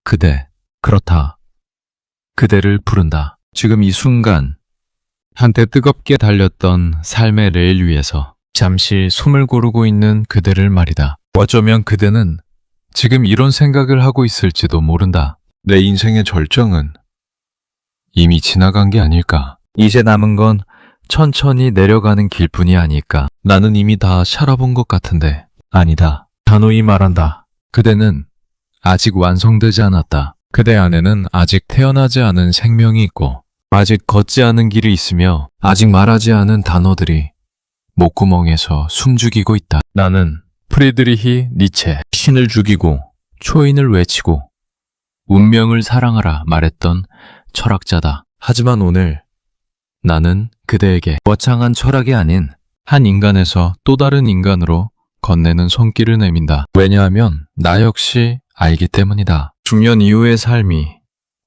그대, 그렇다. 그대를 부른다. 지금 이 순간, 한때 뜨겁게 달렸던 삶의 레일 위에서 잠시 숨을 고르고 있는 그대를 말이다. 어쩌면 그대는 지금 이런 생각을 하고 있을지도 모른다. 내 인생의 절정은 이미 지나간 게 아닐까. 이제 남은 건 천천히 내려가는 길뿐이 아닐까. 나는 이미 다 살아본 것 같은데 아니다. 단호히 말한다. 그대는 아직 완성되지 않았다. 그대 안에는 아직 태어나지 않은 생명이 있고 아직 걷지 않은 길이 있으며 아직 말하지 않은 단어들이 목구멍에서 숨죽이고 있다. 나는 프리드리히 니체, 신을 죽이고 초인을 외치고 운명을 사랑하라 말했던 철학자다. 하지만 오늘 나는 그대에게 거창한 철학이 아닌 한 인간에서 또 다른 인간으로 건네는 손길을 내민다. 왜냐하면 나 역시 알기 때문이다. 중년 이후의 삶이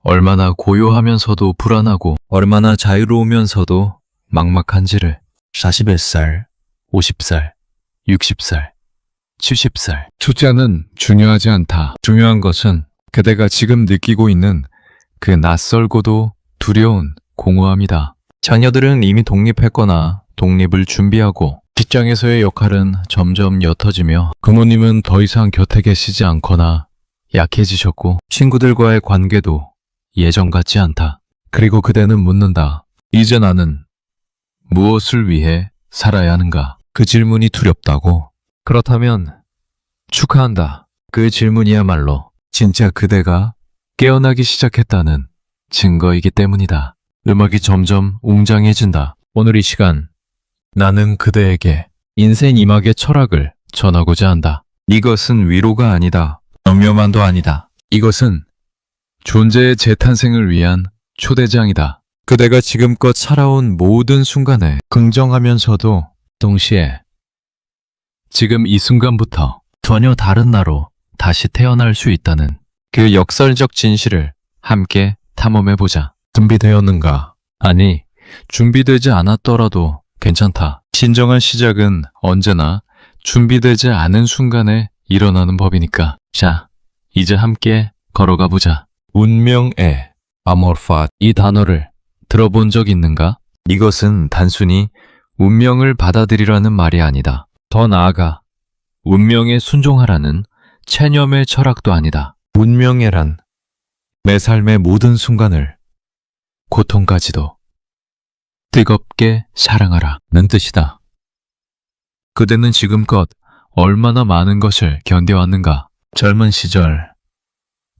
얼마나 고요하면서도 불안하고 얼마나 자유로우면서도 막막한지를 41살, 50살, 60살, 70살. 숫자는 중요하지 않다. 중요한 것은 그대가 지금 느끼고 있는 그 낯설고도 두려운 공허함이다. 자녀들은 이미 독립했거나 독립을 준비하고 직장에서의 역할은 점점 옅어지며 부모님은 더 이상 곁에 계시지 않거나 약해지셨고 친구들과의 관계도 예전 같지 않다. 그리고 그대는 묻는다. 이제 나는 무엇을 위해 살아야 하는가? 그 질문이 두렵다고? 그렇다면 축하한다. 그 질문이야말로 진짜 그대가 깨어나기 시작했다는 증거이기 때문이다. 음악이 점점 웅장해진다. 오늘 이 시간 나는 그대에게 인생 이막의 철학을 전하고자 한다. 이것은 위로가 아니다. 격려만도 아니다. 이것은 존재의 재탄생을 위한 초대장이다. 그대가 지금껏 살아온 모든 순간에 긍정하면서도 동시에 지금 이 순간부터 전혀 다른 나로 다시 태어날 수 있다는 그 역설적 진실을 함께 탐험해보자. 준비되었는가? 아니, 준비되지 않았더라도 괜찮다. 진정한 시작은 언제나 준비되지 않은 순간에 일어나는 법이니까. 자, 이제 함께 걸어가 보자. 운명의 아모르파 이 단어를 들어본 적 있는가? 이것은 단순히 운명을 받아들이라는 말이 아니다. 더 나아가 운명에 순종하라는 체념의 철학도 아니다. 운명애란 내 삶의 모든 순간을 고통까지도 뜨겁게 사랑하라는 뜻이다. 그대는 지금껏 얼마나 많은 것을 견뎌왔는가? 젊은 시절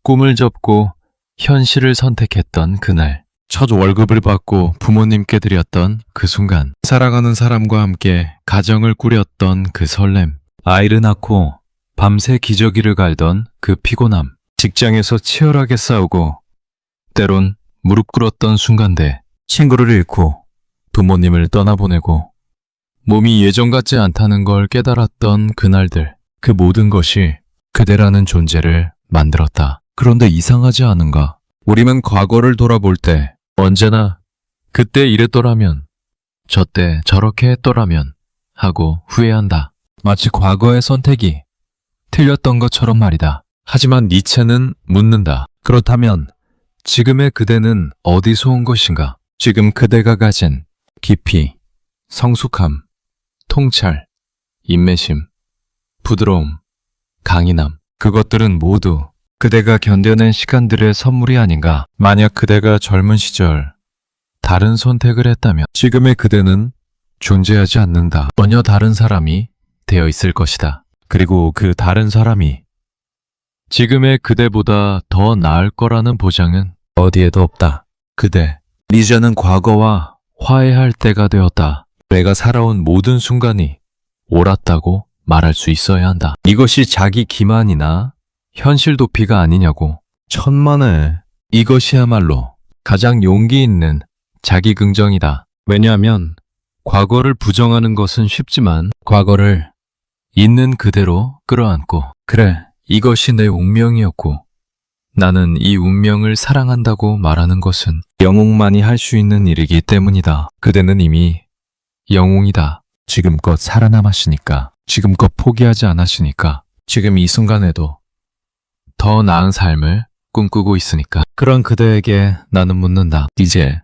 꿈을 접고 현실을 선택했던 그날, 첫 월급을 받고 부모님께 드렸던 그 순간, 사랑하는 사람과 함께 가정을 꾸렸던 그 설렘, 아이를 낳고 밤새 기저귀를 갈던 그 피곤함, 직장에서 치열하게 싸우고 때론 무릎 꿇었던 순간들, 친구를 잃고 부모님을 떠나보내고 몸이 예전 같지 않다는 걸 깨달았던 그날들, 그 모든 것이 그대라는 존재를 만들었다. 그런데 이상하지 않은가? 우리는 과거를 돌아볼 때 언제나 그때 이랬더라면, 저때 저렇게 했더라면 하고 후회한다. 마치 과거의 선택이 틀렸던 것처럼 말이다. 하지만 니체는 묻는다. 그렇다면 지금의 그대는 어디서 온 것인가? 지금 그대가 가진 깊이, 성숙함, 통찰, 인내심, 부드러움, 강인함, 그것들은 모두 그대가 견뎌낸 시간들의 선물이 아닌가? 만약 그대가 젊은 시절 다른 선택을 했다면 지금의 그대는 존재하지 않는다. 전혀 다른 사람이 되어 있을 것이다. 그리고 그 다른 사람이 지금의 그대보다 더 나을 거라는 보장은 어디에도 없다. 그대, 이제는 과거와 화해할 때가 되었다. 내가 살아온 모든 순간이 옳았다고 말할 수 있어야 한다. 이것이 자기 기만이나 현실 도피가 아니냐고. 천만에 이것이야말로 가장 용기 있는 자기 긍정이다. 왜냐하면 과거를 부정하는 것은 쉽지만 과거를 있는 그대로 끌어안고, 그래, 이것이 내 운명이었고 나는 이 운명을 사랑한다고 말하는 것은 영웅만이 할 수 있는 일이기 때문이다. 그대는 이미 영웅이다. 지금껏 살아남았으니까, 지금껏 포기하지 않았으니까 지금 이 순간에도 더 나은 삶을 꿈꾸고 있으니까. 그런 그대에게 나는 묻는다. 이제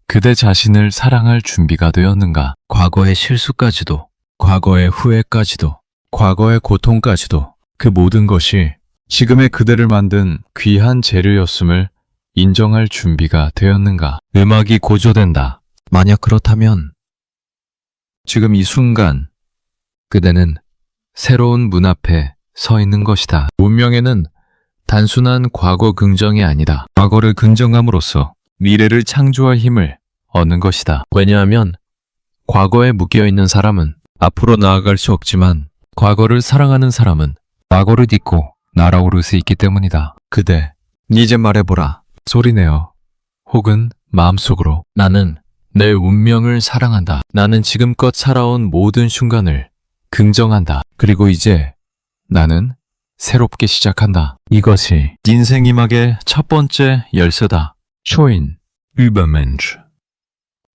그대 자신을 사랑할 준비가 되었는가? 과거의 실수까지도, 과거의 후회까지도, 과거의 고통까지도 그 모든 것이 지금의 그대를 만든 귀한 재료였음을 인정할 준비가 되었는가? 음악이 고조된다. 만약 그렇다면 지금 이 순간 그대는 새로운 문 앞에 서 있는 것이다. 운명에는 단순한 과거 긍정이 아니다. 과거를 긍정함으로써 미래를 창조할 힘을 얻는 것이다. 왜냐하면 과거에 묶여있는 사람은 앞으로 나아갈 수 없지만 과거를 사랑하는 사람은 과거를 딛고 날아오를 수 있기 때문이다. 그대, 이제 말해보라. 소리내어. 혹은 마음속으로. 나는 내 운명을 사랑한다. 나는 지금껏 살아온 모든 순간을 긍정한다. 그리고 이제 나는 새롭게 시작한다. 이것이 인생 이막의 첫 번째 열쇠다. 초인, übermensch.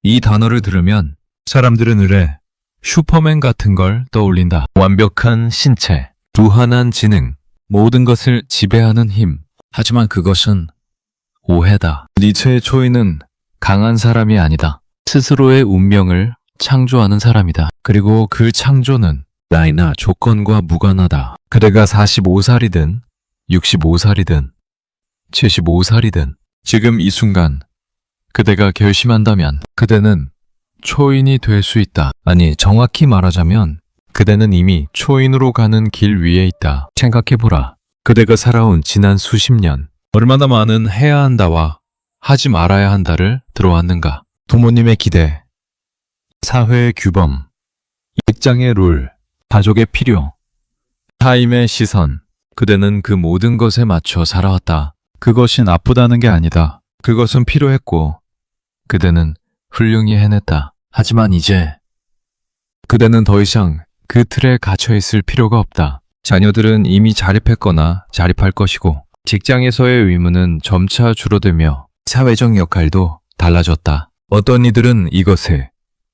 이 단어를 들으면 사람들은 의뢰 슈퍼맨 같은 걸 떠올린다. 완벽한 신체, 무한한 지능, 모든 것을 지배하는 힘. 하지만 그것은 오해다. 니체의 초인은 강한 사람이 아니다. 스스로의 운명을 창조하는 사람이다. 그리고 그 창조는 나이나 조건과 무관하다. 그대가 45살이든 65살이든 75살이든 지금 이 순간 그대가 결심한다면 그대는 초인이 될 수 있다. 아니, 정확히 말하자면 그대는 이미 초인으로 가는 길 위에 있다. 생각해보라. 그대가 살아온 지난 수십 년, 얼마나 많은 해야 한다와 하지 말아야 한다를 들어왔는가. 부모님의 기대, 사회의 규범, 직장의 룰, 가족의 필요, 타인의 시선. 그대는 그 모든 것에 맞춰 살아왔다. 그것이 나쁘다는 게 아니다. 그것은 필요했고 그대는 훌륭히 해냈다. 하지만 이제 그대는 더 이상 그 틀에 갇혀 있을 필요가 없다. 자녀들은 이미 자립했거나 자립할 것이고 직장에서의 의무는 점차 줄어들며 사회적 역할도 달라졌다. 어떤 이들은 이것을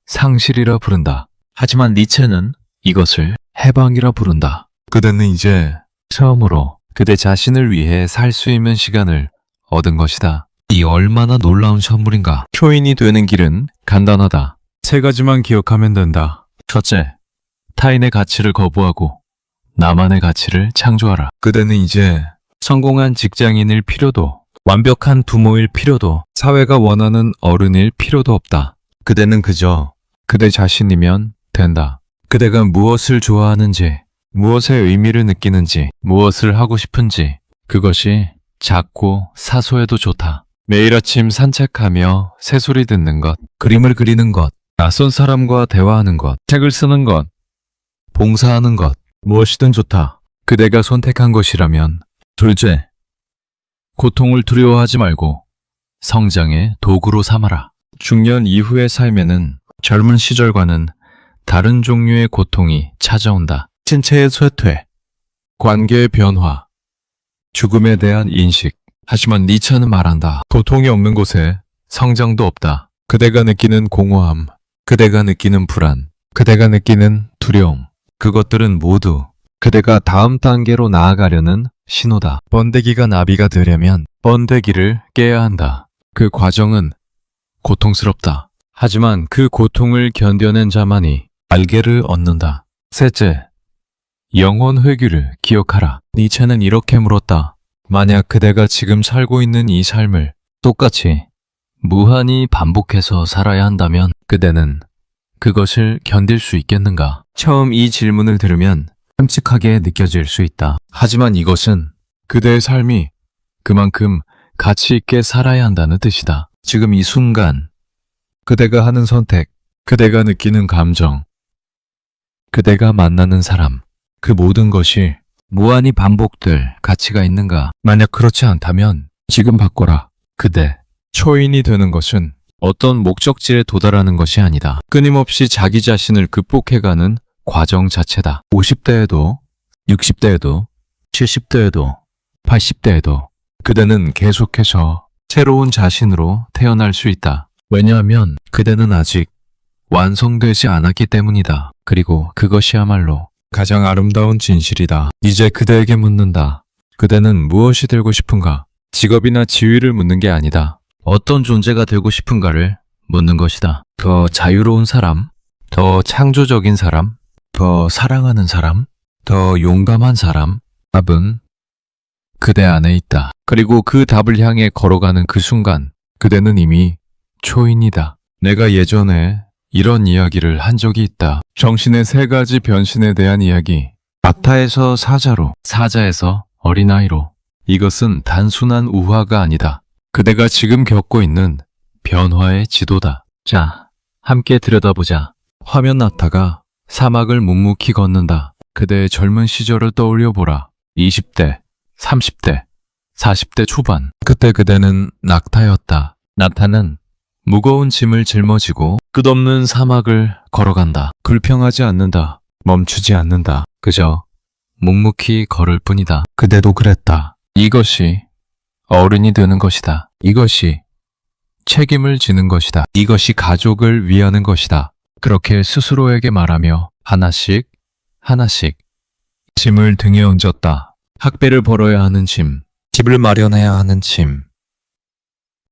상실이라 부른다. 하지만 니체는 이것을 해방이라 부른다. 그대는 이제 처음으로 그대 자신을 위해 살 수 있는 시간을 얻은 것이다. 이 얼마나 놀라운 선물인가. 초인이 되는 길은 간단하다. 세 가지만 기억하면 된다. 첫째, 타인의 가치를 거부하고 나만의 가치를 창조하라. 그대는 이제 성공한 직장인일 필요도, 완벽한 부모일 필요도, 사회가 원하는 어른일 필요도 없다. 그대는 그저 그대 자신이면 된다. 그대가 무엇을 좋아하는지, 무엇의 의미를 느끼는지, 무엇을 하고 싶은지, 그것이 작고 사소해도 좋다. 매일 아침 산책하며 새소리 듣는 것, 그림을 그리는 것, 낯선 사람과 대화하는 것, 책을 쓰는 것, 봉사하는 것, 무엇이든 좋다. 그대가 선택한 것이라면. 둘째, 고통을 두려워하지 말고 성장의 도구로 삼아라. 중년 이후의 삶에는 젊은 시절과는 다른 종류의 고통이 찾아온다. 신체의 쇠퇴, 관계의 변화, 죽음에 대한 인식. 하지만 니체는 말한다. 고통이 없는 곳에 성장도 없다. 그대가 느끼는 공허함, 그대가 느끼는 불안, 그대가 느끼는 두려움, 그것들은 모두 그대가 다음 단계로 나아가려는 신호다. 번데기가 나비가 되려면 번데기를 깨야 한다. 그 과정은 고통스럽다. 하지만 그 고통을 견뎌낸 자만이 날개를 얻는다. 셋째, 영혼 회귀를 기억하라. 니체는 이렇게 물었다. 만약 그대가 지금 살고 있는 이 삶을 똑같이 무한히 반복해서 살아야 한다면 그대는 그것을 견딜 수 있겠는가? 처음 이 질문을 들으면 끔찍하게 느껴질 수 있다. 하지만 이것은 그대의 삶이 그만큼 가치 있게 살아야 한다는 뜻이다. 지금 이 순간 그대가 하는 선택, 그대가 느끼는 감정, 그대가 만나는 사람, 그 모든 것이 무한히 반복될 가치가 있는가? 만약 그렇지 않다면 지금 바꿔라. 그대, 초인이 되는 것은 어떤 목적지에 도달하는 것이 아니다. 끊임없이 자기 자신을 극복해가는 과정 자체다. 50대에도, 60대에도, 70대에도, 80대에도 그대는 계속해서 새로운 자신으로 태어날 수 있다. 왜냐하면 그대는 아직 완성되지 않았기 때문이다. 그리고 그것이야말로 가장 아름다운 진실이다. 이제 그대에게 묻는다. 그대는 무엇이 되고 싶은가? 직업이나 지위를 묻는 게 아니다. 어떤 존재가 되고 싶은가를 묻는 것이다. 더 자유로운 사람, 더 창조적인 사람, 더 사랑하는 사람, 더 용감한 사람. 답은 그대 안에 있다. 그리고 그 답을 향해 걸어가는 그 순간, 그대는 이미 초인이다. 내가 예전에 이런 이야기를 한 적이 있다. 정신의 3가지 변신에 대한 이야기. 낙타에서 사자로, 사자에서 어린아이로. 이것은 단순한 우화가 아니다. 그대가 지금 겪고 있는 변화의 지도다. 자, 함께 들여다보자. 화면 낙타가 사막을 묵묵히 걷는다. 그대의 젊은 시절을 떠올려 보라. 20대, 30대, 40대 초반. 그때 그대는 낙타였다. 낙타는 무거운 짐을 짊어지고 끝없는 사막을 걸어간다. 불평하지 않는다. 멈추지 않는다. 그저 묵묵히 걸을 뿐이다. 그대도 그랬다. 이것이 어른이 되는 것이다. 이것이 책임을 지는 것이다. 이것이 가족을 위하는 것이다. 그렇게 스스로에게 말하며 하나씩 하나씩 짐을 등에 얹었다. 학비를 벌어야 하는 짐, 집을 마련해야 하는 짐,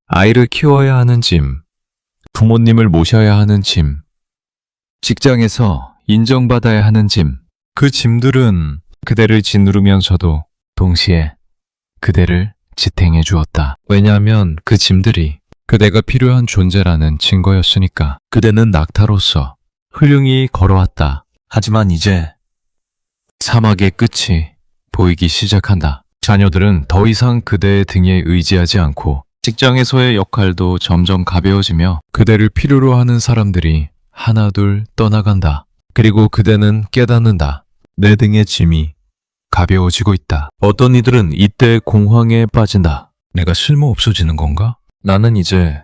아이를 키워야 하는 짐, 부모님을 모셔야 하는 짐, 직장에서 인정받아야 하는 짐. 그 짐들은 그대를 짓누르면서도 동시에 그대를 지탱해 주었다. 왜냐하면 그 짐들이 그대가 필요한 존재라는 증거였으니까. 그대는 낙타로서 훌륭히 걸어왔다. 하지만 이제 사막의 끝이 보이기 시작한다. 자녀들은 더 이상 그대의 등에 의지하지 않고 직장에서의 역할도 점점 가벼워지며 그대를 필요로 하는 사람들이 하나둘 떠나간다. 그리고 그대는 깨닫는다. 내 등의 짐이 가벼워지고 있다. 어떤 이들은 이때 공황에 빠진다. 내가 쓸모 없어지는 건가? 나는 이제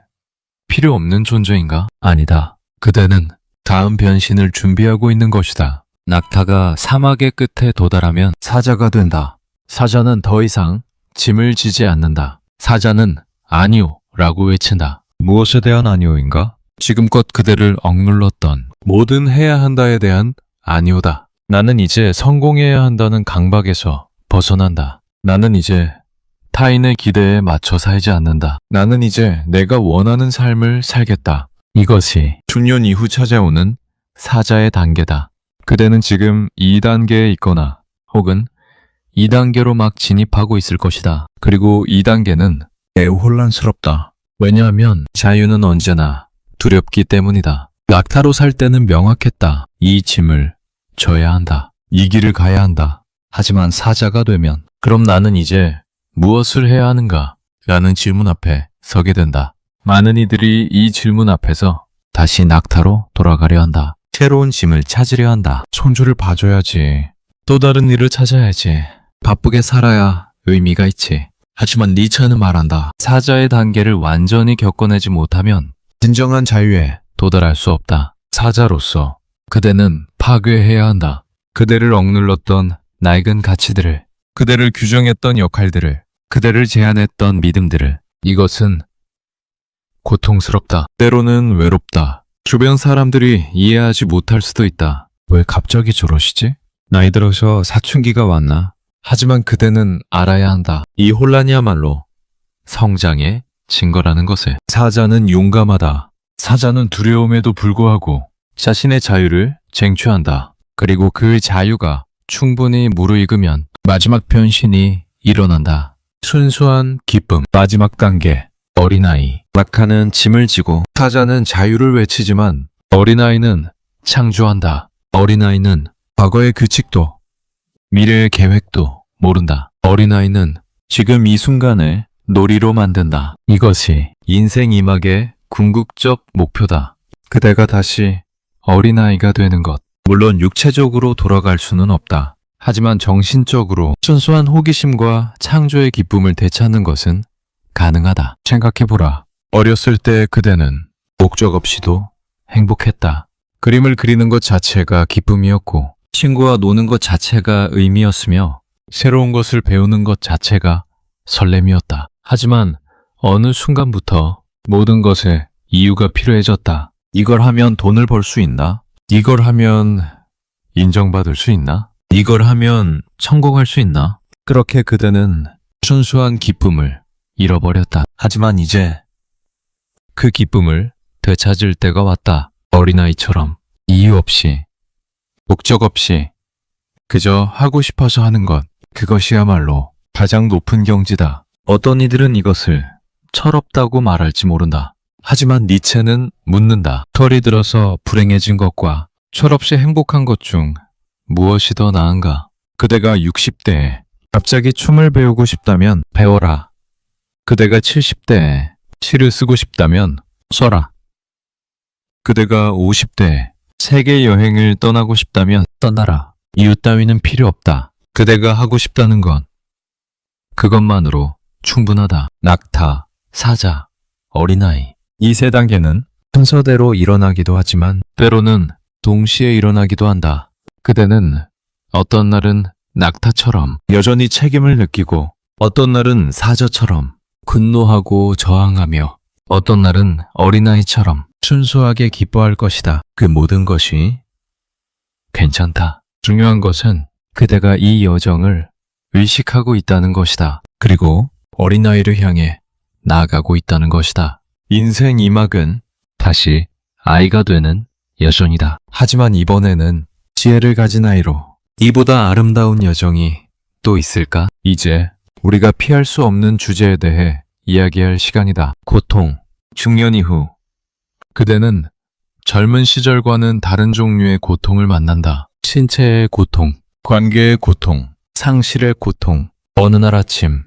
필요 없는 존재인가? 아니다. 그대는 다음 변신을 준비하고 있는 것이다. 낙타가 사막의 끝에 도달하면 사자가 된다. 사자는 더 이상 짐을 지지 않는다. 사자는 아니오 라고 외친다. 무엇에 대한 아니오인가? 지금껏 그대를 억눌렀던 뭐든 해야 한다에 대한 아니오다. 나는 이제 성공해야 한다는 강박에서 벗어난다. 나는 이제 타인의 기대에 맞춰 살지 않는다. 나는 이제 내가 원하는 삶을 살겠다. 이것이 중년 이후 찾아오는 사자의 단계다. 그대는 지금 2단계에 있거나 혹은 2단계로 막 진입하고 있을 것이다. 그리고 2단계는 매우 혼란스럽다. 왜냐하면 자유는 언제나 두렵기 때문이다. 낙타로 살 때는 명확했다. 이 짐을 져야 한다. 이 길을 가야 한다. 하지만 사자가 되면 그럼 나는 이제 무엇을 해야 하는가? 라는 질문 앞에 서게 된다. 많은 이들이 이 질문 앞에서 다시 낙타로 돌아가려 한다. 새로운 짐을 찾으려 한다. 손주를 봐줘야지. 또 다른 일을 찾아야지. 바쁘게 살아야 의미가 있지. 하지만 니체는 말한다. 사자의 단계를 완전히 겪어내지 못하면 진정한 자유에 도달할 수 없다. 사자로서 그대는 파괴해야 한다. 그대를 억눌렀던 낡은 가치들을, 그대를 규정했던 역할들을, 그대를 제한했던 믿음들을. 이것은 고통스럽다. 때로는 외롭다. 주변 사람들이 이해하지 못할 수도 있다. 왜 갑자기 저러시지? 나이 들어서 사춘기가 왔나? 하지만 그대는 알아야 한다. 이 혼란이야말로 성장의 증거라는 것을. 사자는 용감하다. 사자는 두려움에도 불구하고 자신의 자유를 쟁취한다. 그리고 그 자유가 충분히 무르익으면 마지막 변신이 일어난다. 순수한 기쁨. 마지막 단계. 어린아이. 낙타는 짐을 지고 사자는 자유를 외치지만 어린아이는 창조한다. 어린아이는 과거의 규칙도 미래의 계획도 모른다. 어린아이는 지금 이 순간을 놀이로 만든다. 이것이 인생 이막의 궁극적 목표다. 그대가 다시 어린아이가 되는 것. 물론 육체적으로 돌아갈 수는 없다. 하지만 정신적으로 순수한 호기심과 창조의 기쁨을 되찾는 것은 가능하다. 생각해보라. 어렸을 때 그대는 목적 없이도 행복했다. 그림을 그리는 것 자체가 기쁨이었고 친구와 노는 것 자체가 의미였으며 새로운 것을 배우는 것 자체가 설렘이었다. 하지만 어느 순간부터 모든 것에 이유가 필요해졌다. 이걸 하면 돈을 벌 수 있나? 이걸 하면 인정받을 수 있나? 이걸 하면 성공할 수 있나? 그렇게 그대는 순수한 기쁨을 잃어버렸다. 하지만 이제 그 기쁨을 되찾을 때가 왔다. 어린아이처럼 이유 없이, 목적 없이 그저 하고 싶어서 하는 것, 그것이야말로 가장 높은 경지다. 어떤 이들은 이것을 철없다고 말할지 모른다. 하지만 니체는 묻는다. 털이 들어서 불행해진 것과 철없이 행복한 것 중 무엇이 더 나은가? 그대가 60대에 갑자기 춤을 배우고 싶다면 배워라. 그대가 70대에 시를 쓰고 싶다면 써라. 그대가 50대에 세계 여행을 떠나고 싶다면 떠나라. 이유 따위는 필요 없다. 그대가 하고 싶다는 건 그것만으로 충분하다. 낙타, 사자, 어린아이. 이 세 단계는 순서대로 일어나기도 하지만 때로는 동시에 일어나기도 한다. 그대는 어떤 날은 낙타처럼 여전히 책임을 느끼고 어떤 날은 사자처럼 분노하고 저항하며 어떤 날은 어린아이처럼 순수하게 기뻐할 것이다. 그 모든 것이 괜찮다. 중요한 것은 그대가 이 여정을 의식하고 있다는 것이다. 그리고 어린아이를 향해 나아가고 있다는 것이다. 인생 2막은 다시 아이가 되는 여정이다. 하지만 이번에는 지혜를 가진 아이로 이보다 아름다운 여정이 또 있을까? 이제 우리가 피할 수 없는 주제에 대해 이야기할 시간이다. 고통. 중년 이후 그대는 젊은 시절과는 다른 종류의 고통을 만난다. 신체의 고통, 관계의 고통, 상실의 고통. 어느 날 아침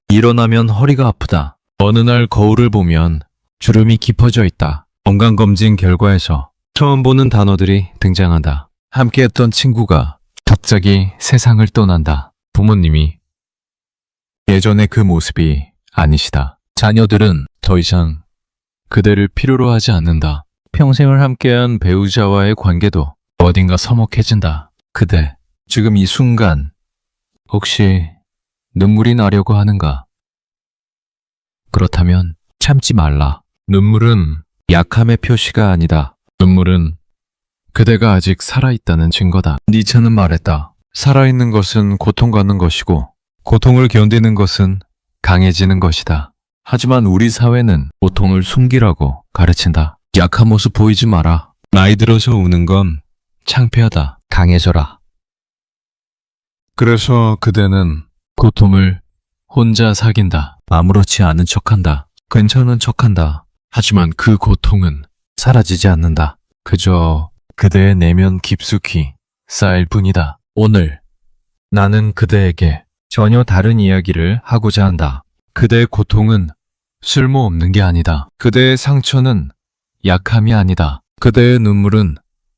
일어나면 허리가 아프다. 어느 날 거울을 보면 주름이 깊어져 있다. 건강검진 결과에서 처음 보는 단어들이 등장한다. 함께했던 친구가 갑자기 세상을 떠난다. 부모님이 예전의 그 모습이 아니시다. 자녀들은 더 이상 그대를 필요로 하지 않는다. 평생을 함께한 배우자와의 관계도 어딘가 서먹해진다. 그대, 지금 이 순간 혹시 눈물이 나려고 하는가? 그렇다면 참지 말라. 눈물은 약함의 표시가 아니다. 눈물은 그대가 아직 살아있다는 증거다. 니체는 말했다. 살아있는 것은 고통받는 것이고 고통을 견디는 것은 강해지는 것이다. 하지만 우리 사회는 고통을 숨기라고 가르친다. 약한 모습 보이지 마라. 나이 들어서 우는 건 창피하다. 강해져라. 그래서 그대는 고통을 혼자 사귄다. 아무렇지 않은 척한다. 괜찮은 척한다. 하지만 그 고통은 사라지지 않는다. 그저 그대의 내면 깊숙이 쌓일 뿐이다. 오늘 나는 그대에게 전혀 다른 이야기를 하고자 한다. 그대의 고통은 쓸모없는 게 아니다. 그대의 상처는 약함이 아니다. 그대의 눈물은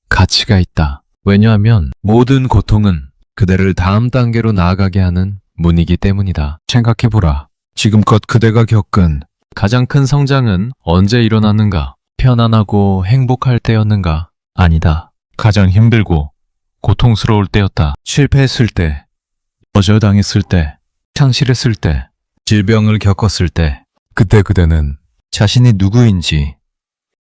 가치가 있다. 왜냐하면 모든 고통은 그대를 다음 단계로 나아가게 하는 문이기 때문이다. 생각해보라. 지금껏 그대가 겪은 가장 큰 성장은 언제 일어났는가? 편안하고 행복할 때였는가? 아니다. 가장 힘들고 고통스러울 때였다. 실패했을 때, 거절당했을 때, 상실했을 때, 질병을 겪었을 때, 그때 그대는 자신이 누구인지,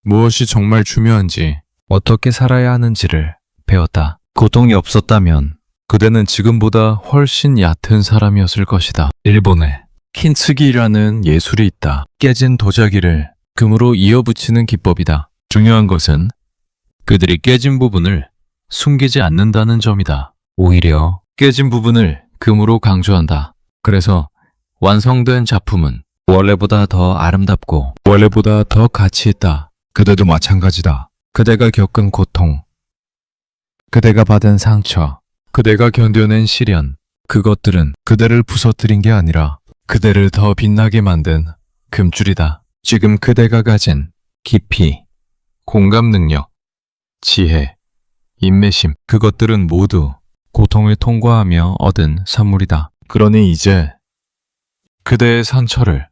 무엇이 정말 중요한지, 어떻게 살아야 하는지를 배웠다. 고통이 없었다면 그대는 지금보다 훨씬 얕은 사람이었을 것이다. 일본에 킨츠기라는 예술이 있다. 깨진 도자기를 금으로 이어붙이는 기법이다. 중요한 것은 그들이 깨진 부분을 숨기지 않는다는 점이다. 오히려 깨진 부분을 금으로 강조한다. 그래서 완성된 작품은 원래보다 더 아름답고 원래보다 더 가치 있다. 그대도 마찬가지다. 그대가 겪은 고통, 그대가 받은 상처, 그대가 견뎌낸 시련, 그것들은 그대를 부서뜨린 게 아니라 그대를 더 빛나게 만든 금줄이다. 지금 그대가 가진 깊이, 공감 능력, 지혜, 인내심, 그것들은 모두 고통을 통과하며 얻은 선물이다. 그러니 이제 그대의 상처를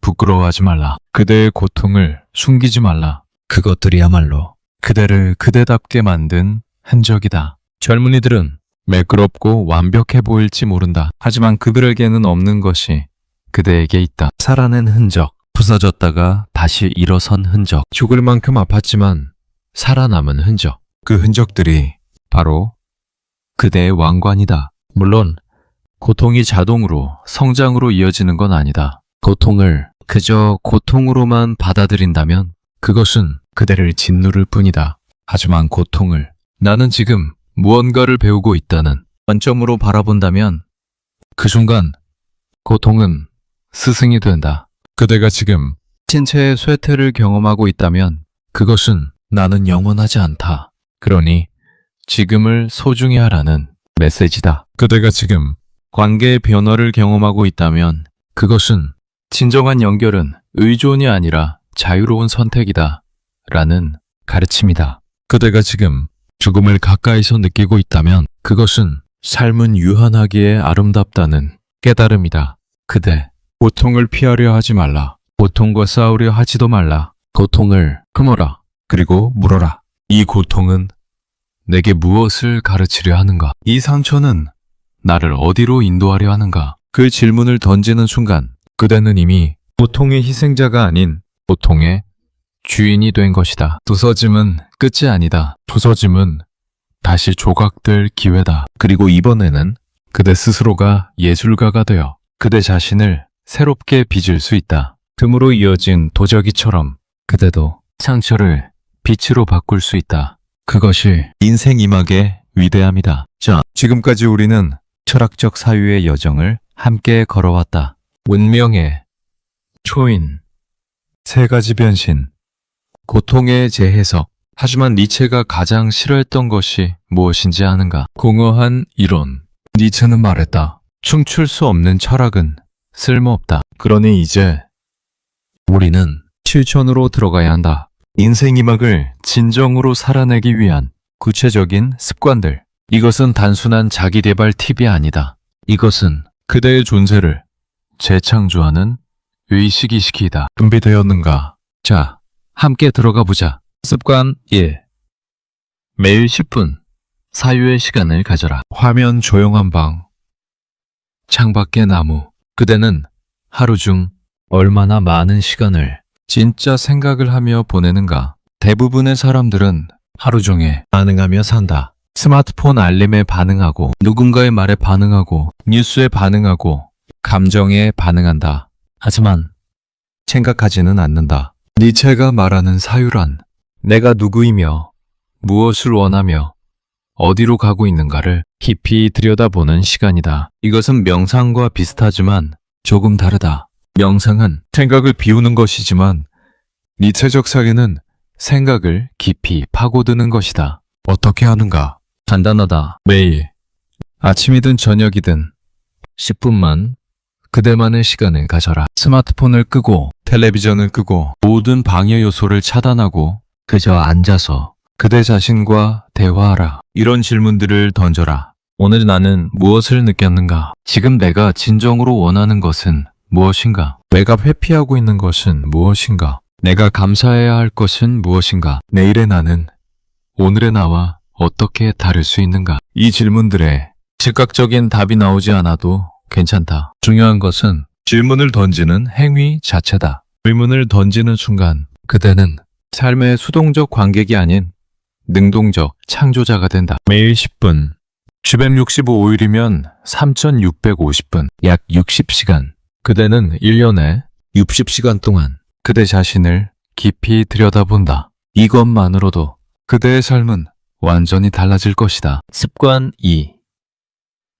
부끄러워하지 말라. 그대의 고통을 숨기지 말라. 그것들이야말로 그대를 그대답게 만든 흔적이다. 젊은이들은 매끄럽고 완벽해 보일지 모른다. 하지만 그들에게는 없는 것이 그대에게 있다. 살아낸 흔적, 부서졌다가 다시 일어선 흔적, 죽을 만큼 아팠지만 살아남은 흔적. 그 흔적들이 바로 그대의 왕관이다. 물론 고통이 자동으로 성장으로 이어지는 건 아니다. 고통을 그저 고통으로만 받아들인다면 그것은 그대를 짓누를 뿐이다. 하지만 고통을 나는 지금 무언가를 배우고 있다는 관점으로 바라본다면 그 순간 고통은 스승이 된다. 그대가 지금 신체의 쇠퇴를 경험하고 있다면 그것은 나는 영원하지 않다. 그러니 지금을 소중히 하라는 메시지다. 그대가 지금 관계의 변화를 경험하고 있다면 그것은 진정한 연결은 의존이 아니라 자유로운 선택이다. 라는 가르침이다. 그대가 지금 죽음을 가까이서 느끼고 있다면 그것은 삶은 유한하기에 아름답다는 깨달음이다. 그대, 고통을 피하려 하지 말라. 고통과 싸우려 하지도 말라. 고통을 품어라. 그리고 물어라. 이 고통은 내게 무엇을 가르치려 하는가? 이 상처는 나를 어디로 인도하려 하는가? 그 질문을 던지는 순간 그대는 이미 고통의 희생자가 아닌 고통의 주인이 된 것이다. 부서짐은 끝이 아니다. 부서짐은 다시 조각될 기회다. 그리고 이번에는 그대 스스로가 예술가가 되어 그대 자신을 새롭게 빚을 수 있다. 틈으로 이어진 도자기처럼 그대도 상처를 빛으로 바꿀 수 있다. 그것이 인생 이막의 위대함이다. 자, 지금까지 우리는 철학적 사유의 여정을 함께 걸어왔다. 운명의 초인, 세 가지 변신, 고통의 재해석. 하지만 니체가 가장 싫어했던 것이 무엇인지 아는가? 공허한 이론. 니체는 말했다. 춤출 수 없는 철학은 쓸모없다. 그러니 이제 우리는 실천으로 들어가야 한다. 인생 이막을 진정으로 살아내기 위한 구체적인 습관들. 이것은 단순한 자기개발 팁이 아니다. 이것은 그대의 존재를 재창조하는 의식이시키다. 준비되었는가? 자, 함께 들어가 보자. 습관 1. 매일 10분 사유의 시간을 가져라. 화면 조용한 방, 창밖의 나무. 그대는 하루 중 얼마나 많은 시간을 진짜 생각을 하며 보내는가? 대부분의 사람들은 하루 종일 반응하며 산다. 스마트폰 알림에 반응하고, 누군가의 말에 반응하고, 뉴스에 반응하고, 감정에 반응한다. 하지만 생각하지는 않는다. 니체가 말하는 사유란 내가 누구이며 무엇을 원하며 어디로 가고 있는가를 깊이 들여다보는 시간이다. 이것은 명상과 비슷하지만 조금 다르다. 명상은 생각을 비우는 것이지만 니체적 사유는 생각을 깊이 파고드는 것이다. 어떻게 하는가? 간단하다. 매일 아침이든 저녁이든 10분만 그대만의 시간을 가져라. 스마트폰을 끄고 텔레비전을 끄고 모든 방해 요소를 차단하고 그저 앉아서 그대 자신과 대화하라. 이런 질문들을 던져라. 오늘 나는 무엇을 느꼈는가? 지금 내가 진정으로 원하는 것은 무엇인가? 내가 회피하고 있는 것은 무엇인가? 내가 감사해야 할 것은 무엇인가? 내일의 나는 오늘의 나와 어떻게 다를 수 있는가? 이 질문들에 즉각적인 답이 나오지 않아도 괜찮다. 중요한 것은 질문을 던지는 행위 자체다. 질문을 던지는 순간 그대는 삶의 수동적 관객이 아닌 능동적 창조자가 된다. 매일 10분, 765일이면 3650분, 약 60시간. 그대는 1년에 60시간 동안 그대 자신을 깊이 들여다본다. 이것만으로도 그대의 삶은 완전히 달라질 것이다. 습관 2.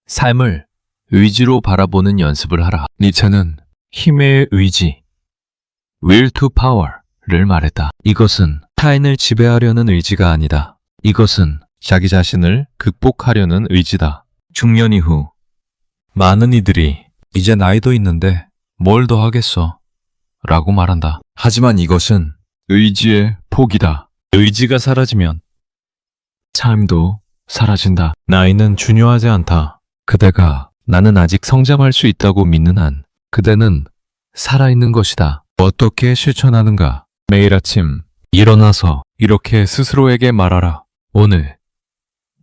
삶을 의지로 바라보는 연습을 하라. 니체는 힘의 의지, will to power를 말했다. 이것은 타인을 지배하려는 의지가 아니다. 이것은 자기 자신을 극복하려는 의지다. 중년 이후 많은 이들이 이제 나이도 있는데 뭘 더 하겠어? 라고 말한다. 하지만 이것은 의지의 포기다. 의지가 사라지면 삶도 사라진다. 나이는 중요하지 않다. 그대가 나는 아직 성장할 수 있다고 믿는 한 그대는 살아있는 것이다. 어떻게 실천하는가? 매일 아침 일어나서 이렇게 스스로에게 말하라. 오늘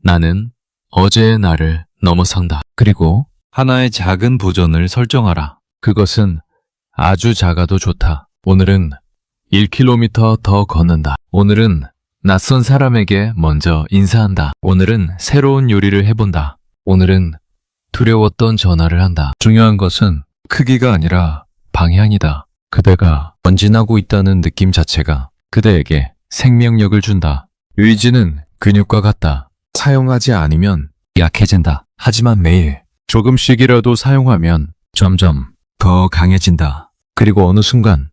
나는 어제의 나를 넘어선다. 그리고 하나의 작은 도전을 설정하라. 그것은 아주 작아도 좋다. 오늘은 1km 더 걷는다. 오늘은 낯선 사람에게 먼저 인사한다. 오늘은 새로운 요리를 해본다. 오늘은 두려웠던 전화를 한다. 중요한 것은 크기가 아니라 방향이다. 그대가 전진하고 있다는 느낌 자체가 그대에게 생명력을 준다. 의지는 근육과 같다. 사용하지 않으면 약해진다. 하지만 매일 조금씩이라도 사용하면 점점 더 강해진다. 그리고 어느 순간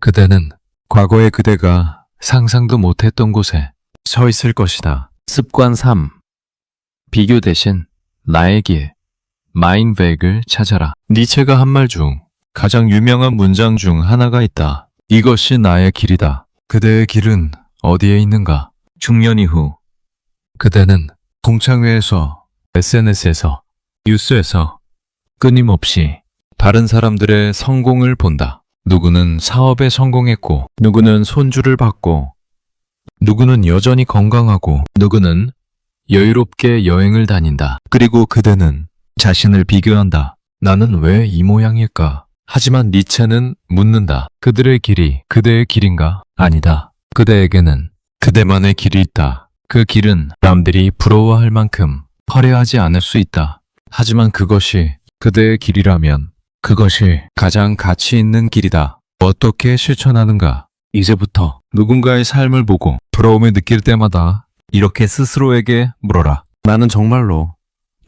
그대는 과거의 그대가 상상도 못했던 곳에 서 있을 것이다. 습관 3. 비교 대신 나의 길, 마인백을 찾아라. 니체가 한 말 중 가장 유명한 문장 중 하나가 있다. 이것이 나의 길이다. 그대의 길은 어디에 있는가? 중년 이후 그대는 동창회에서, SNS에서, 뉴스에서 끊임없이 다른 사람들의 성공을 본다. 누구는 사업에 성공했고, 누구는 손주를 받고, 누구는 여전히 건강하고, 누구는 여유롭게 여행을 다닌다. 그리고 그대는 자신을 비교한다. 나는 왜 이 모양일까? 하지만 니체는 묻는다. 그들의 길이 그대의 길인가? 아니다. 그대에게는 그대만의 길이 있다. 그 길은 남들이 부러워할 만큼 화려하지 않을 수 있다. 하지만 그것이 그대의 길이라면 그것이 가장 가치 있는 길이다. 어떻게 실천하는가? 이제부터 누군가의 삶을 보고 부러움을 느낄 때마다 이렇게 스스로에게 물어라. 나는 정말로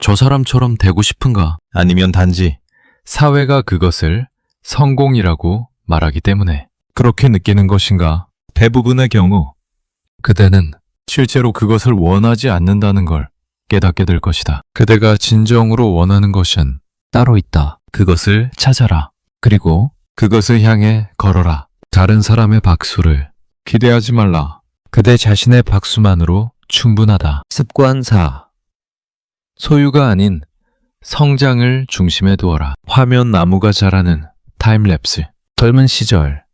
저 사람처럼 되고 싶은가? 아니면 단지 사회가 그것을 성공이라고 말하기 때문에 그렇게 느끼는 것인가? 대부분의 경우 그대는 실제로 그것을 원하지 않는다는 걸 깨닫게 될 것이다. 그대가 진정으로 원하는 것은 따로 있다. 그것을 찾아라. 그리고 그것을 향해 걸어라. 다른 사람의 박수를 기대하지 말라. 그대 자신의 박수만으로 충분하다. 습관 4. 소유가 아닌 성장을 중심에 두어라. 화면 나무가 자라는 타임랩스. 젊은 시절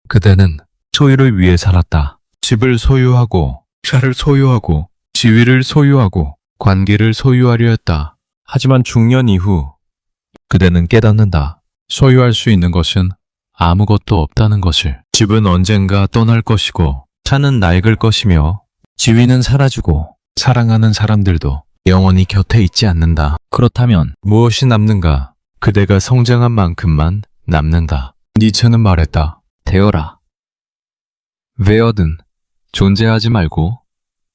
그대는 소유를 위해 살았다. 집을 소유하고, 차를 소유하고, 지위를 소유하고, 관계를 소유하려 했다. 하지만 중년 이후 그대는 깨닫는다. 소유할 수 있는 것은 아무것도 없다는 것을. 집은 언젠가 떠날 것이고, 차는 낡을 것이며, 지위는 사라지고, 사랑하는 사람들도 영원히 곁에 있지 않는다. 그렇다면 무엇이 남는가? 그대가 성장한 만큼만 남는다. 니체는 말했다. 되어라. 외어든 존재하지 말고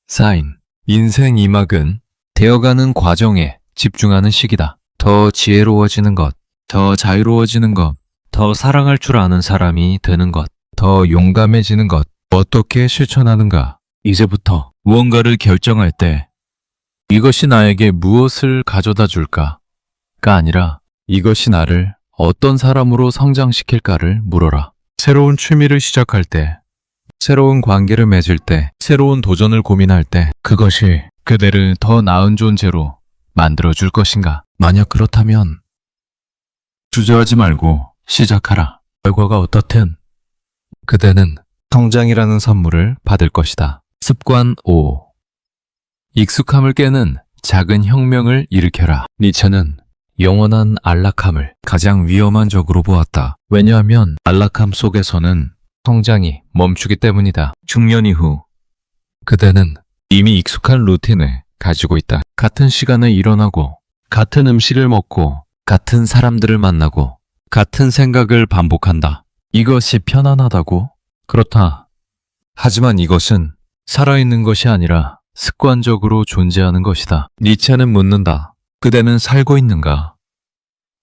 사인. 인생 2막은 되어가는 과정에 집중하는 시기다. 더 지혜로워지는 것, 더 자유로워지는 것, 더 사랑할 줄 아는 사람이 되는 것, 더 용감해지는 것. 어떻게 실천하는가? 이제부터 무언가를 결정할 때 이것이 나에게 무엇을 가져다 줄까가 아니라 이것이 나를 어떤 사람으로 성장시킬까를 물어라. 새로운 취미를 시작할 때, 새로운 관계를 맺을 때, 새로운 도전을 고민할 때 그것이 그대를 더 나은 존재로 만들어줄 것인가? 만약 그렇다면 주저하지 말고 시작하라. 결과가 어떻든 그대는 성장이라는 선물을 받을 것이다. 습관 5. 익숙함을 깨는 작은 혁명을 일으켜라. 니체는 영원한 안락함을 가장 위험한 적으로 보았다. 왜냐하면 안락함 속에서는 성장이 멈추기 때문이다. 중년 이후 그대는 이미 익숙한 루틴을 가지고 있다. 같은 시간에 일어나고, 같은 음식을 먹고, 같은 사람들을 만나고, 같은 생각을 반복한다. 이것이 편안하다고? 그렇다. 하지만 이것은 살아있는 것이 아니라 습관적으로 존재하는 것이다. 니체는 묻는다. 그대는 살고 있는가?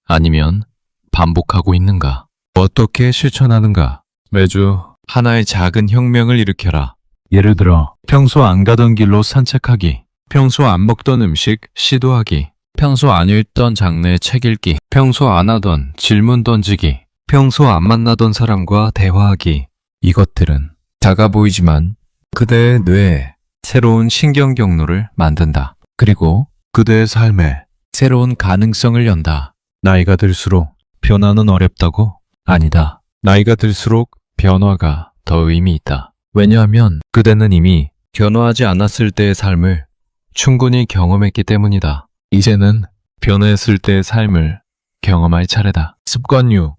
아니면 반복하고 있는가? 어떻게 실천하는가? 매주 하나의 작은 혁명을 일으켜라. 예를 들어 평소 안 가던 길로 산책하기, 평소 안 먹던 음식 시도하기, 평소 안 읽던 장르의 책 읽기, 평소 안 하던 질문 던지기, 평소 안 만나던 사람과 대화하기. 이것들은 작아 보이지만 그대의 뇌에 새로운 신경 경로를 만든다. 그리고 그대의 삶에 새로운 가능성을 연다. 나이가 들수록 변화는 어렵다고? 아니다. 나이가 들수록 변화가 더 의미 있다. 왜냐하면 그대는 이미 변화하지 않았을 때의 삶을 충분히 경험했기 때문이다. 이제는 변화했을 때의 삶을 경험할 차례다. 습관 6.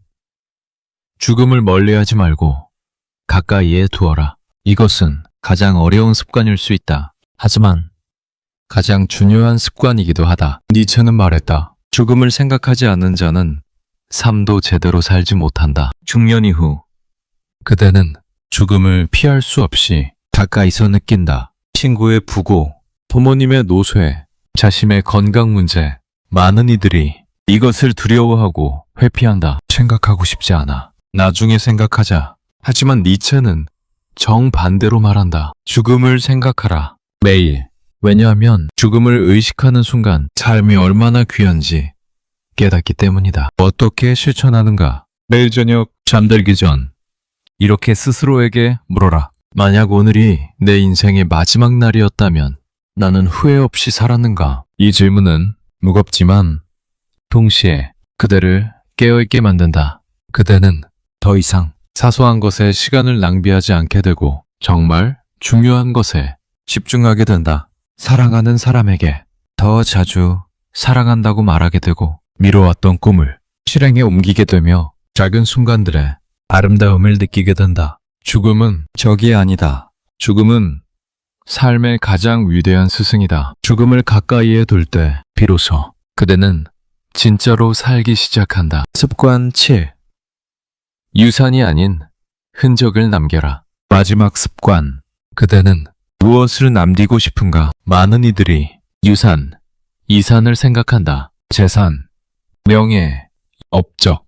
죽음을 멀리하지 말고 가까이에 두어라. 이것은 가장 어려운 습관일 수 있다. 하지만 가장 중요한 습관이기도 하다. 니체는 말했다. 죽음을 생각하지 않는 자는 삶도 제대로 살지 못한다. 중년 이후 그대는 죽음을 피할 수 없이 가까이서 느낀다. 친구의 부고, 부모님의 노쇠, 자신의 건강 문제, 많은 이들이 이것을 두려워하고 회피한다. 생각하고 싶지 않아. 나중에 생각하자. 하지만 니체는 정반대로 말한다. 죽음을 생각하라. 매일. 왜냐하면 죽음을 의식하는 순간 삶이 얼마나 귀한지 깨닫기 때문이다. 어떻게 실천하는가? 매일 저녁 잠들기 전 이렇게 스스로에게 물어라. 만약 오늘이 내 인생의 마지막 날이었다면 나는 후회 없이 살았는가? 이 질문은 무겁지만 동시에 그대를 깨어있게 만든다. 그대는 더 이상 사소한 것에 시간을 낭비하지 않게 되고 정말 중요한 것에 집중하게 된다. 사랑하는 사람에게 더 자주 사랑한다고 말하게 되고 미뤄왔던 꿈을 실행에 옮기게 되며 작은 순간들의 아름다움을 느끼게 된다. 죽음은 적이 아니다. 죽음은 삶의 가장 위대한 스승이다. 죽음을 가까이에 둘 때 비로소 그대는 진짜로 살기 시작한다. 습관 7. 유산이 아닌 흔적을 남겨라. 마지막 습관. 그대는 무엇을 남기고 싶은가? 많은 이들이 유산, 이산을 생각한다. 재산, 명예, 업적.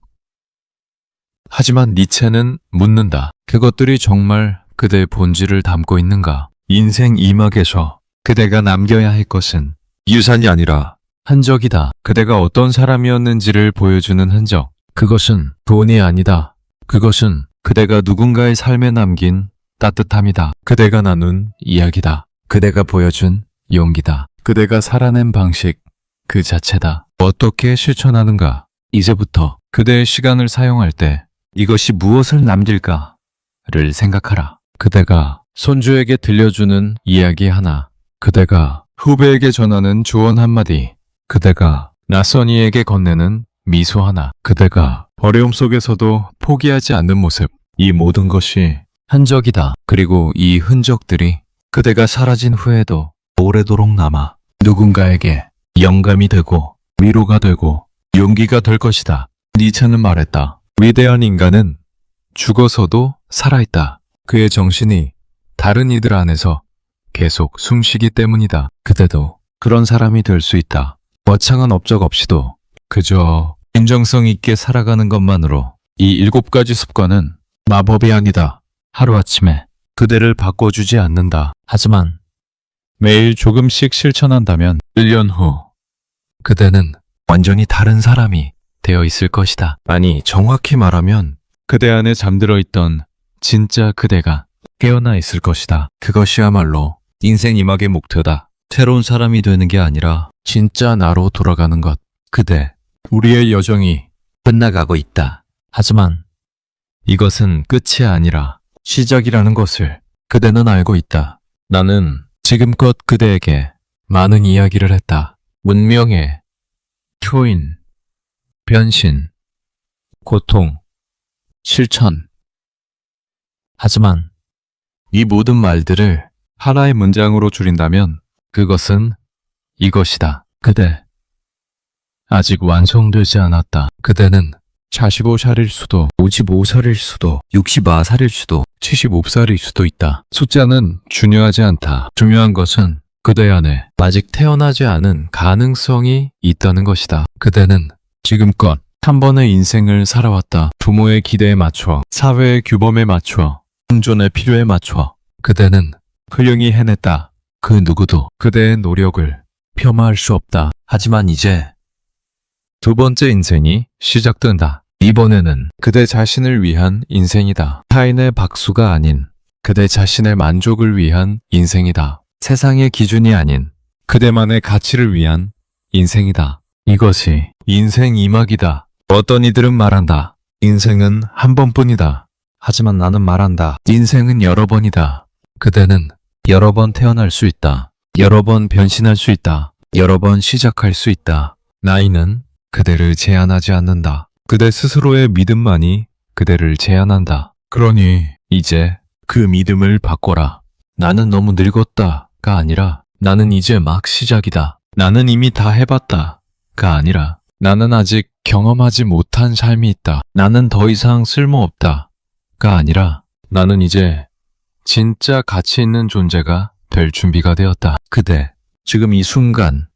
하지만 니체는 묻는다. 그것들이 정말 그대의 본질을 담고 있는가? 인생 이막에서 그대가 남겨야 할 것은 유산이 아니라 흔적이다. 그대가 어떤 사람이었는지를 보여주는 흔적. 그것은 돈이 아니다. 그것은 그대가 누군가의 삶에 남긴 따뜻함이다. 그대가 나눈 이야기다. 그대가 보여준 용기다. 그대가 살아낸 방식 그 자체다. 어떻게 실천하는가? 이제부터 그대의 시간을 사용할 때 이것이 무엇을 남길까를 생각하라. 그대가 손주에게 들려주는 이야기 하나, 그대가 후배에게 전하는 조언 한마디, 그대가 낯선 이에게 건네는 미소 하나, 그대가 어려움 속에서도 포기하지 않는 모습, 이 모든 것이 흔적이다. 그리고 이 흔적들이 그대가 사라진 후에도 오래도록 남아 누군가에게 영감이 되고 위로가 되고 용기가 될 것이다. 니체는 말했다. 위대한 인간은 죽어서도 살아있다. 그의 정신이 다른 이들 안에서 계속 숨쉬기 때문이다. 그대도 그런 사람이 될 수 있다. 거창한 업적 없이도 그저 진정성 있게 살아가는 것만으로 이 7가지 습관은 마법이 아니다. 하루아침에 그대를 바꿔주지 않는다. 하지만 매일 조금씩 실천한다면 1년 후 그대는 완전히 다른 사람이 되어 있을 것이다. 아니, 정확히 말하면 그대 안에 잠들어 있던 진짜 그대가 깨어나 있을 것이다. 그것이야말로 인생 이막의 목표다. 새로운 사람이 되는 게 아니라 진짜 나로 돌아가는 것. 그대, 우리의 여정이 끝나가고 있다. 하지만 이것은 끝이 아니라 시작이라는 것을 그대는 알고 있다. 나는 지금껏 그대에게 많은 이야기를 했다. 문명의 초인, 변신, 고통, 실천. 하지만 이 모든 말들을 하나의 문장으로 줄인다면 그것은 이것이다. 그대, 아직 완성되지 않았다. 그대는 45살일 수도, 55살일 수도, 64살일 수도, 75살일 수도 있다. 숫자는 중요하지 않다. 중요한 것은 그대 안에 아직 태어나지 않은 가능성이 있다는 것이다. 그대는 지금껏 한 번의 인생을 살아왔다. 부모의 기대에 맞춰, 사회의 규범에 맞춰, 생존의 필요에 맞춰. 그대는 훌륭히 해냈다. 그 누구도 그대의 노력을 폄하할 수 없다. 하지만 이제 두 번째 인생이 시작된다. 이번에는 그대 자신을 위한 인생이다. 타인의 박수가 아닌 그대 자신의 만족을 위한 인생이다. 세상의 기준이 아닌 그대만의 가치를 위한 인생이다. 이것이 인생 이막이다. 어떤 이들은 말한다. 인생은 한 번뿐이다. 하지만 나는 말한다. 인생은 여러 번이다. 그대는 여러 번 태어날 수 있다. 여러 번 변신할 수 있다. 여러 번 시작할 수 있다. 나이는 그대를 제한하지 않는다. 그대 스스로의 믿음만이 그대를 제한한다. 그러니 이제 그 믿음을 바꿔라. 나는 너무 늙었다가 아니라 나는 이제 막 시작이다. 나는 이미 다 해봤다가 아니라 나는 아직 경험하지 못한 삶이 있다. 나는 더 이상 쓸모없다가 아니라 나는 이제 진짜 가치 있는 존재가 될 준비가 되었다. 그대, 지금 이 순간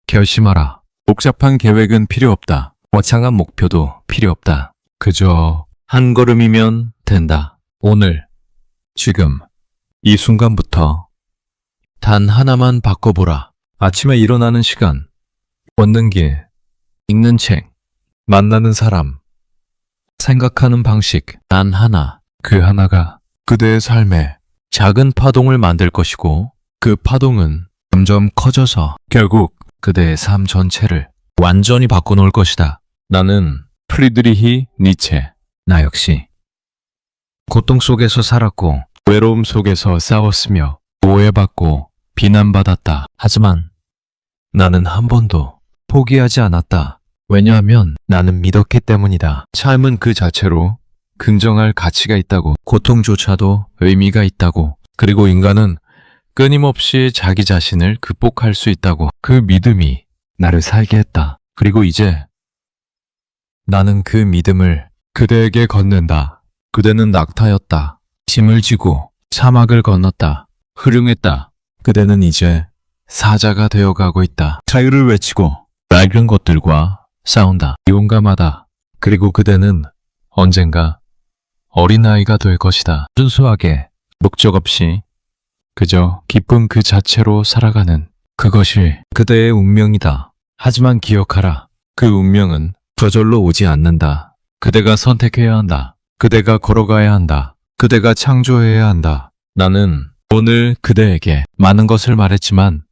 결심하라. 복잡한 계획은 필요 없다. 거창한 목표도 필요 없다. 그저 한 걸음이면 된다. 오늘, 지금, 이 순간부터 단 하나만 바꿔보라. 아침에 일어나는 시간, 걷는 길, 읽는 책, 만나는 사람, 생각하는 방식, 단 하나. 그 하나가 그대의 삶에 작은 파동을 만들 것이고 그 파동은 점점 커져서 결국 그대의 삶 전체를 완전히 바꿔놓을 것이다. 나는 프리드리히 니체. 나 역시 고통 속에서 살았고 외로움 속에서 싸웠으며 오해받고 비난받았다. 하지만 나는 한 번도 포기하지 않았다. 왜냐하면 나는 믿었기 때문이다. 삶은 그 자체로 긍정할 가치가 있다고, 고통조차도 의미가 있다고, 그리고 인간은 끊임없이 자기 자신을 극복할 수 있다고. 그 믿음이 나를 살게 했다. 그리고 이제 나는 그 믿음을 그대에게 건넨다. 그대는 낙타였다. 짐을 지고 사막을 건넜다. 훌륭했다. 그대는 이제 사자가 되어가고 있다. 자유를 외치고 낡은 것들과 싸운다. 용감하다. 그리고 그대는 언젠가 어린아이가 될 것이다. 순수하게, 목적 없이 그저 기쁨 그 자체로 살아가는 그것이 그대의 운명이다. 하지만 기억하라. 그 운명은 저절로 오지 않는다. 그대가 선택해야 한다. 그대가 걸어가야 한다. 그대가 창조해야 한다. 나는 오늘 그대에게 많은 것을 말했지만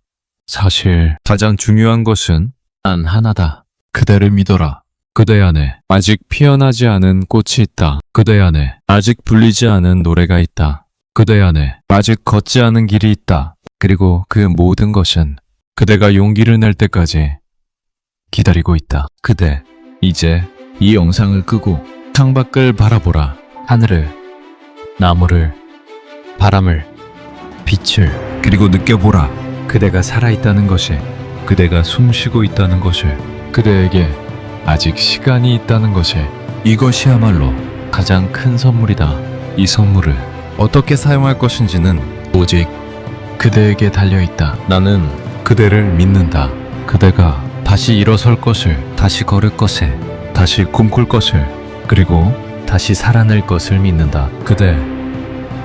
사실 가장 중요한 것은 단 하나다. 그대를 믿어라. 그대 안에 아직 피어나지 않은 꽃이 있다. 그대 안에 아직 불리지 않은 노래가 있다. 그대 안에 아직 걷지 않은 길이 있다. 그리고 그 모든 것은 그대가 용기를 낼 때까지 기다리고 있다. 그대, 이제 이 영상을 끄고 창밖을 바라보라. 하늘을, 나무를, 바람을, 빛을, 그리고 느껴보라. 그대가 살아있다는 것을, 그대가 숨쉬고 있다는 것을, 그대에게 아직 시간이 있다는 것을. 이것이야말로 가장 큰 선물이다. 이 선물을 어떻게 사용할 것인지는 오직 그대에게 달려있다. 나는 그대를 믿는다. 그대가 다시 일어설 것을, 다시 걸을 것을, 다시 꿈꿀 것을, 그리고 다시 살아낼 것을 믿는다. 그대,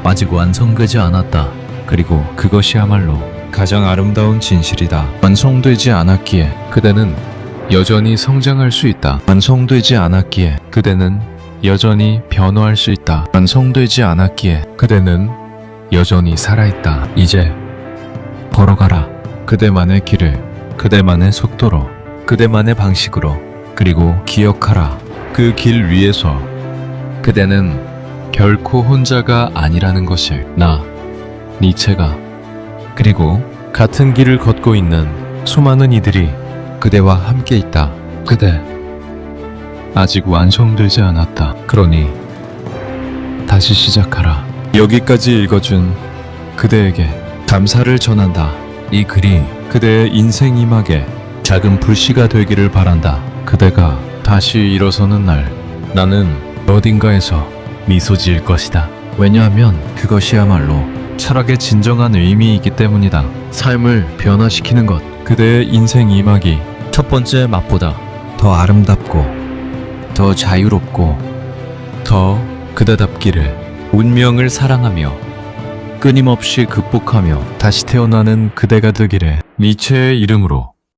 아직 완성되지 않았다. 그리고 그것이야말로 가장 아름다운 진실이다. 완성되지 않았기에 그대는 여전히 성장할 수 있다. 완성되지 않았기에 그대는 여전히 변화할 수 있다. 완성되지 않았기에 그대는 여전히 살아있다. 이제 걸어가라. 그대만의 길을, 그대만의 속도로, 그대만의 방식으로. 그리고 기억하라. 그 길 위에서 그대는 결코 혼자가 아니라는 것을. 나, 니체가, 그리고 같은 길을 걷고 있는 수많은 이들이 그대와 함께 있다. 그대, 아직 완성되지 않았다. 그러니 다시 시작하라. 여기까지 읽어준 그대에게 감사를 전한다. 이 글이 그대의 인생 이막에 작은 불씨가 되기를 바란다. 그대가 다시 일어서는 날 나는 어딘가에서 미소 지을 것이다. 왜냐하면 그것이야말로 철학의 진정한 의미이기 때문이다. 삶을 변화시키는 것. 그대의 인생 이막이 첫 번째 맛보다 더 아름답고 더 자유롭고 더 그대답기를, 운명을 사랑하며 끊임없이 극복하며 다시 태어나는 그대가 되기를 니체의 이름으로